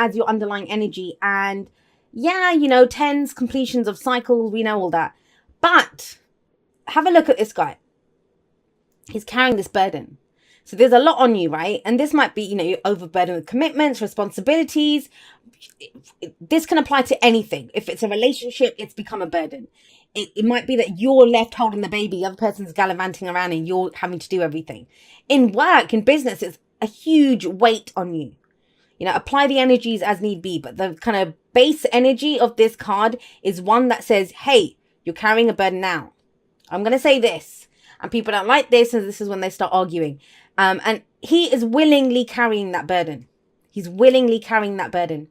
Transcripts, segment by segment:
as your underlying energy. And yeah, you know, tens, completions of cycles, we know all that. But have a look at this guy. He's carrying this burden. So there's a lot on you, right? And this might be, you know, you're overburdened with commitments, responsibilities. This can apply to anything. If it's a relationship, it's become a burden. It might be that you're left holding the baby, the other person's gallivanting around and you're having to do everything. In work, in business, it's a huge weight on you. You know, apply the energies as need be. But the kind of base energy of this card is one that says, hey, you're carrying a burden now. I'm going to say this. And people don't like this, and this is when they start arguing. And he is willingly carrying that burden. He's willingly carrying that burden.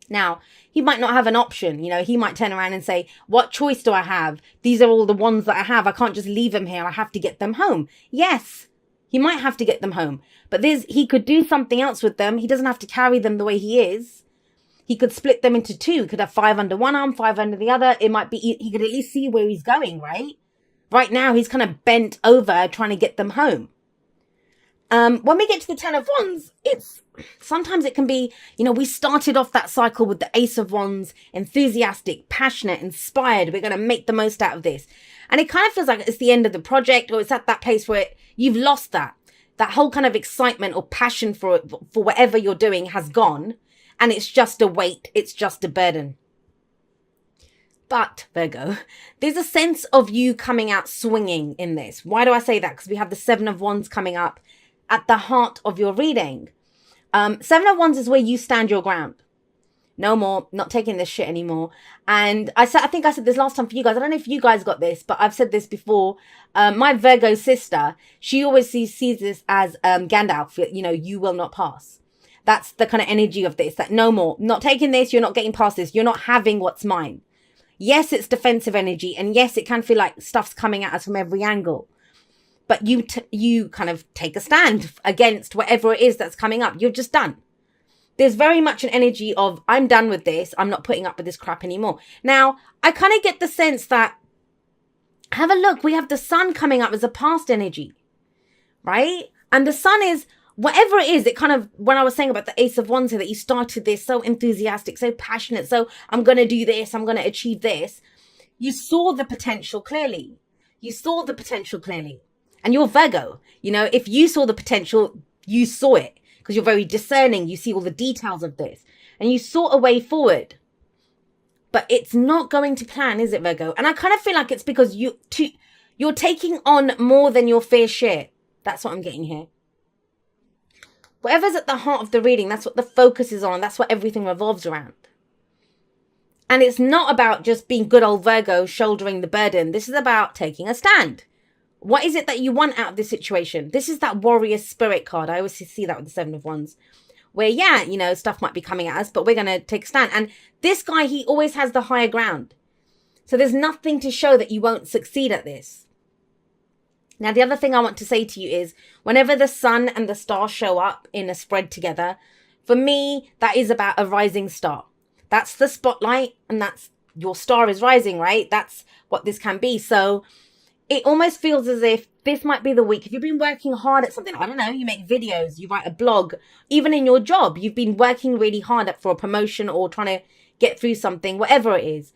Now, he might not have an option. You know, he might turn around and say, what choice do I have? These are all the ones that I have. I can't just leave them here. I have to get them home. Yes, he might have to get them home. But he could do something else with them. He doesn't have to carry them the way he is. He could split them into two. He could have 5 under one arm, 5 under the other. It might be, he could at least see where he's going, right? Right now, he's kind of bent over trying to get them home. When we get to the 10 of Wands, sometimes it can be, you know, we started off that cycle with the Ace of Wands, enthusiastic, passionate, inspired. We're going to make the most out of this. And it kind of feels like it's the end of the project, or it's at that place where you've lost that whole kind of excitement or passion for whatever you're doing has gone. And it's just a weight. It's just a burden. But, Virgo, there's a sense of you coming out swinging in this. Why do I say that? Because we have the 7 of Wands coming up at the heart of your reading. 7 of Wands is where you stand your ground. No more, not taking this shit anymore. And I think I said this last time for you guys. I don't know if you guys got this, but I've said this before. My Virgo sister, she always sees this as Gandalf, you know, you will not pass. That's the kind of energy of this, that no more, not taking this, you're not getting past this, you're not having what's mine. Yes, it's defensive energy. And yes, it can feel like stuff's coming at us from every angle. But you kind of take a stand against whatever it is that's coming up. You're just done. There's very much an energy of, I'm done with this. I'm not putting up with this crap anymore. Now, I kind of get the sense that, have a look, we have the sun coming up as a past energy, right? And the sun is, whatever it is, it kind of, when I was saying about the Ace of Wands here, that you started this so enthusiastic, so passionate, so I'm going to do this, I'm going to achieve this. You saw the potential clearly. You saw the potential clearly. And you're Virgo. You know, if you saw the potential, you saw it. Because you're very discerning. You see all the details of this. And you saw a way forward. But it's not going to plan, is it, Virgo? And I kind of feel like it's because you're taking on more than your fair share. That's what I'm getting here. Whatever's at the heart of the reading, that's what the focus is on. That's what everything revolves around. And it's not about just being good old Virgo shouldering the burden. This is about taking a stand. What is it that you want out of this situation? This is that warrior spirit card. I always see that with the 7 of Wands. Where, yeah, you know, stuff might be coming at us, but we're going to take a stand. And this guy, he always has the higher ground. So there's nothing to show that you won't succeed at this. Now, the other thing I want to say to you is, whenever the sun and the star show up in a spread together, for me, that is about a rising star. That's the spotlight, and that's your star is rising, right? That's what this can be. So it almost feels as if this might be the week. If you've been working hard at something, I don't know, you make videos, you write a blog, even in your job, you've been working really hard for a promotion or trying to get through something, whatever it is.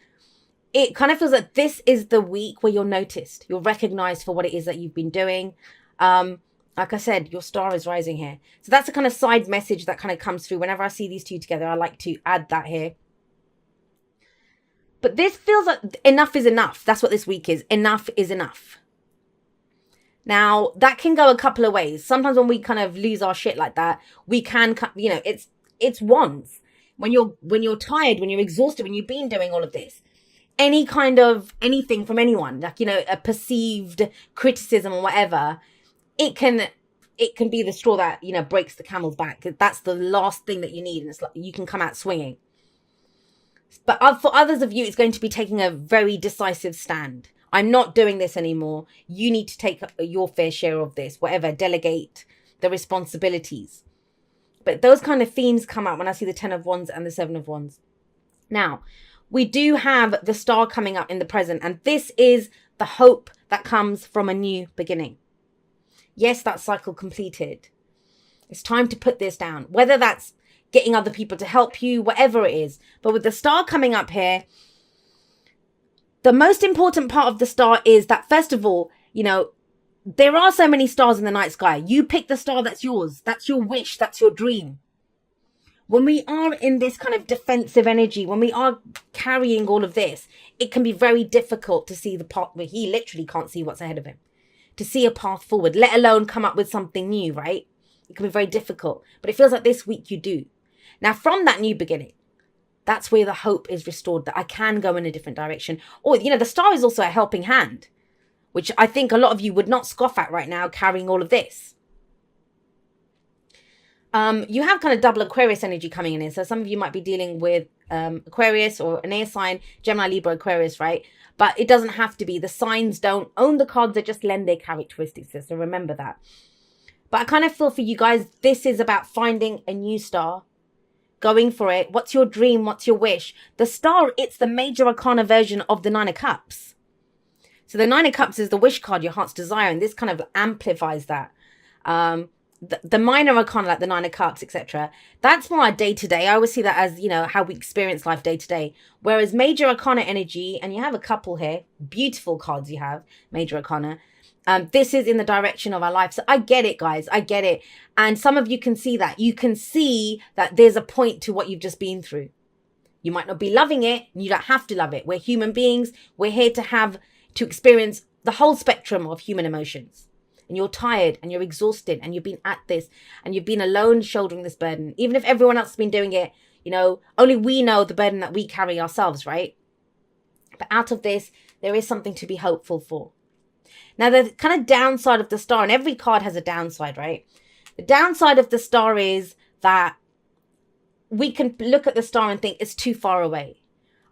It kind of feels like this is the week where you're noticed. You're recognized for what it is that you've been doing. Like I said, your star is rising here. So that's a kind of side message that kind of comes through. Whenever I see these two together, I like to add that here. But this feels like enough is enough. That's what this week is. Enough is enough. Now, that can go a couple of ways. Sometimes when we kind of lose our shit like that, we can, you know, it's Wands. When you're tired, when you're exhausted, when you've been doing all of this, any kind of anything from anyone, like, you know, a perceived criticism or whatever, it can be the straw that, you know, breaks the camel's back. That's the last thing that you need. And it's like you can come out swinging. But for others of you, it's going to be taking a very decisive stand. I'm not doing this anymore. You need to take your fair share of this, whatever, delegate the responsibilities. But those kind of themes come out when I see the 10 of Wands and the 7 of Wands. Now, we do have the star coming up in the present, and this is the hope that comes from a new beginning. Yes, that cycle completed. It's time to put this down. Whether that's getting other people to help you, whatever it is. But with the star coming up here, the most important part of the star is that, first of all, there are so many stars in the night sky. You pick the star that's yours. That's your wish. That's your dream. When we are in this kind of defensive energy, when we are carrying all of this, it can be very difficult to see the path where he literally can't see what's ahead of him, to see a path forward, let alone come up with something new, right? It can be very difficult, but it feels like this week you do. Now, from that new beginning, that's where the hope is restored, that I can go in a different direction. Or, the star is also a helping hand, which I think a lot of you would not scoff at right now, carrying all of this. You have kind of double Aquarius energy coming in here. So some of you might be dealing with Aquarius or an air sign, Gemini, Libra, Aquarius, right? But it doesn't have to be. The signs don't own the cards. They just lend their characteristics. So remember that. But I kind of feel for you guys, this is about finding a new star, going for it. What's your dream? What's your wish? The star, it's the major arcana version of the Nine of Cups. So the Nine of Cups is the wish card, your heart's desire. And this kind of amplifies that. The minor arcana, like the Nine of Cups, etc., that's more our day-to-day. I always see that as, how we experience life day-to-day. Whereas major arcana energy, and you have a couple here, beautiful cards you have, major arcana, this is in the direction of our life. So I get it, guys. I get it. And some of you can see that. You can see that there's a point to what you've just been through. You might not be loving it. You don't have to love it. We're human beings. We're here to experience the whole spectrum of human emotions. And you're tired and you're exhausted and you've been at this and you've been alone shouldering this burden. Even if everyone else has been doing it, only we know the burden that we carry ourselves, right? But out of this, there is something to be hopeful for. Now, the kind of downside of the star, and every card has a downside, right? The downside of the star is that we can look at the star and think it's too far away.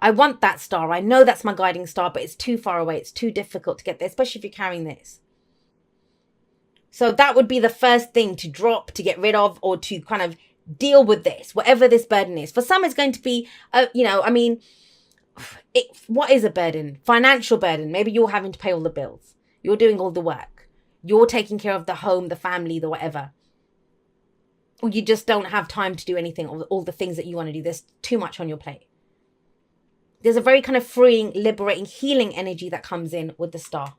I want that star. I know that's my guiding star, but it's too far away. It's too difficult to get there, especially if you're carrying this. So that would be the first thing to drop, to get rid of, or to kind of deal with this, whatever this burden is. For some, it's going to be, what is a burden? Financial burden. Maybe you're having to pay all the bills. You're doing all the work. You're taking care of the home, the family, the whatever. Or you just don't have time to do anything, all the things that you want to do. There's too much on your plate. There's a very kind of freeing, liberating, healing energy that comes in with the star.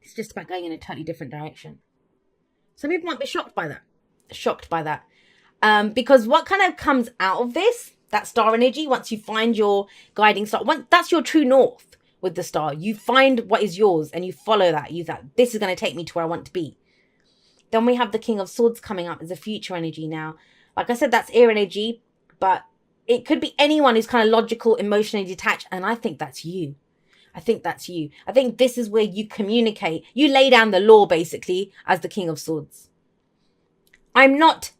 It's just about going in a totally different direction. Some people might be shocked by that. Because what kind of comes out of this, that star energy, once you find your guiding star, that's your true north with the star. You find what is yours and you follow that. This is going to take me to where I want to be. Then we have the King of Swords coming up as a future energy now. Like I said, that's air energy, but it could be anyone who's kind of logical, emotionally detached. And I think that's you. I think that's you. I think this is where you communicate. You lay down the law, basically, as the King of Swords. I'm not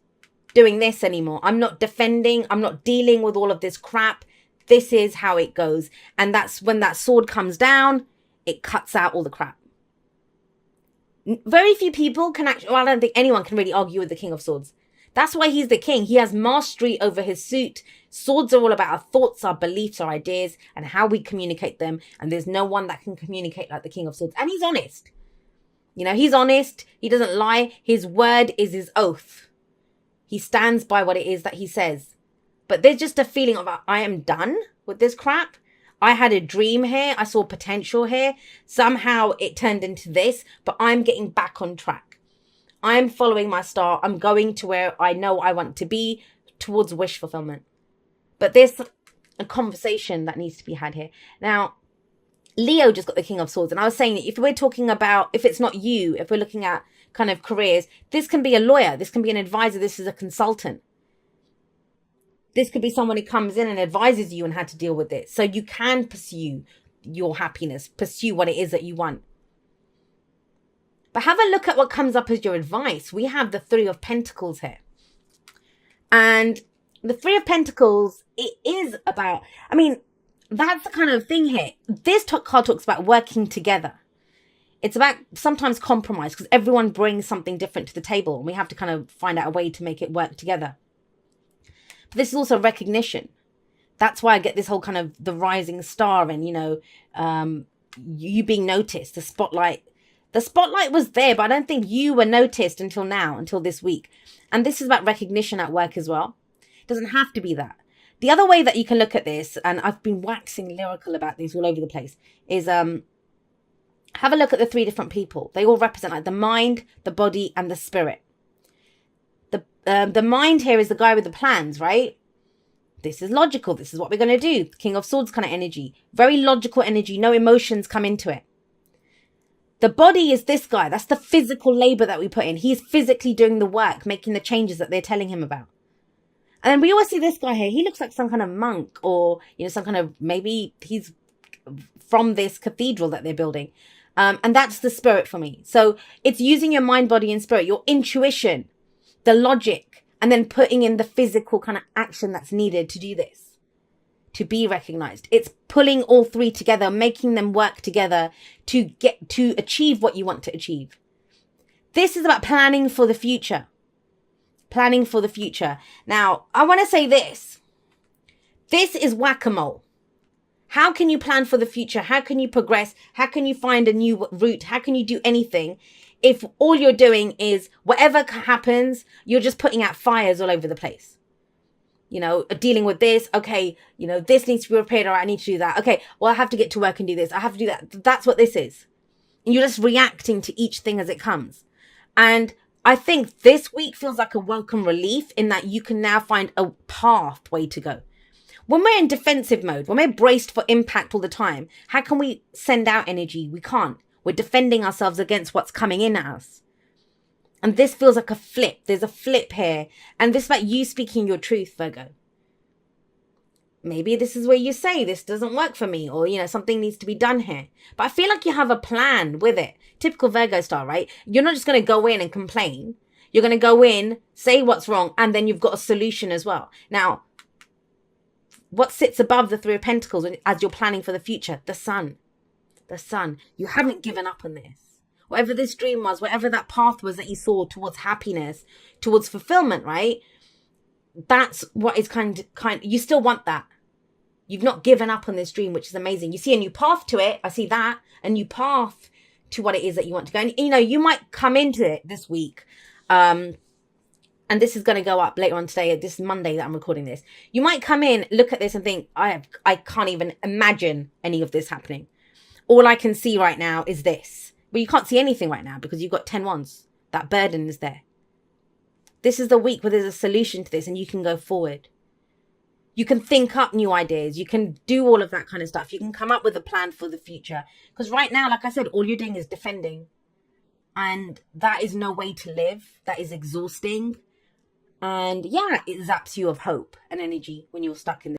doing this anymore. I'm not defending. I'm not dealing with all of this crap. This is how it goes. And that's when that sword comes down, it cuts out all the crap. Very few people can actually, I don't think anyone can really argue with the King of Swords. That's why he's the king. He has mastery over his suit. Swords are all about our thoughts, our beliefs, our ideas, and how we communicate them. And there's no one that can communicate like the King of Swords. And he's honest. He's honest. He doesn't lie. His word is his oath. He stands by what it is that he says. But there's just a feeling of, I am done with this crap. I had a dream here. I saw potential here. Somehow it turned into this, but I'm getting back on track. I'm following my star. I'm going to where I know I want to be, towards wish fulfillment. But there's a conversation that needs to be had here. Now, Leo just got the King of Swords. And I was saying that if we're talking about, if it's not you, if we're looking at kind of careers, this can be a lawyer. This can be an advisor. This is a consultant. This could be someone who comes in and advises you on how to deal with it. So you can pursue your happiness, pursue what it is that you want. But have a look at what comes up as your advice. We have the Three of Pentacles here. And the Three of Pentacles, it is about, that's the kind of thing here. This card talks about working together. It's about sometimes compromise because everyone brings something different to the table. And we have to kind of find out a way to make it work together. But this is also recognition. That's why I get this whole kind of the rising star and, you being noticed, the spotlight. The spotlight was there, but I don't think you were noticed until now, until this week. And this is about recognition at work as well. It doesn't have to be that. The other way that you can look at this, and I've been waxing lyrical about these all over the place, is have a look at the 3 different people. They all represent like the mind, the body, and the spirit. The mind here is the guy with the plans, right? This is logical. This is what we're going to do. King of Swords kind of energy. Very logical energy. No emotions come into it. The body is this guy. That's the physical labor that we put in. He's physically doing the work, making the changes that they're telling him about. And then we always see this guy here. He looks like some kind of monk, or, some kind of, maybe he's from this cathedral that they're building. And that's the spirit for me. So it's using your mind, body, and spirit, your intuition, the logic, and then putting in the physical kind of action that's needed to do this, to be recognized. It's pulling all 3 together, making them work together to get to achieve what you want to achieve. This is about planning for the future. Planning for the future. Now, I want to say this. This is whack-a-mole. How can you plan for the future? How can you progress? How can you find a new route? How can you do anything if all you're doing is whatever happens, you're just putting out fires all over the place? Dealing with this. Okay, this needs to be repaired. All right, I need to do that. Okay, well, I have to get to work and do this. I have to do that. That's what this is. And you're just reacting to each thing as it comes. And I think this week feels like a welcome relief in that you can now find a pathway to go. When we're in defensive mode, when we're braced for impact all the time, how can we send out energy? We can't. We're defending ourselves against what's coming in at us. And this feels like a flip. There's a flip here. And this is about you speaking your truth, Virgo. Maybe this is where you say, this doesn't work for me, or, something needs to be done here. But I feel like you have a plan with it. Typical Virgo style, right? You're not just going to go in and complain. You're going to go in, say what's wrong, and then you've got a solution as well. Now, what sits above the 3 of Pentacles as you're planning for the future? The sun. The sun. You haven't given up on this. Whatever this dream was, whatever that path was that you saw towards happiness, towards fulfillment, right? That's what is kind you still want that. You've not given up on this dream, which is amazing. You see a new path to it. I see that. A new path to what it is that you want to go. And, you might come into it this week. And this is going to go up later on today. This is Monday that I'm recording this. You might come in, look at this and think, I can't even imagine any of this happening. All I can see right now is this. But you can't see anything right now because you've got 10 wands. That burden is there. This is the week where there's a solution to this and you can go forward. You can think up new ideas. You can do all of that kind of stuff. You can come up with a plan for the future. Because right now, like I said, all you're doing is defending. And that is no way to live. That is exhausting. And yeah, it zaps you of hope and energy when you're stuck in this.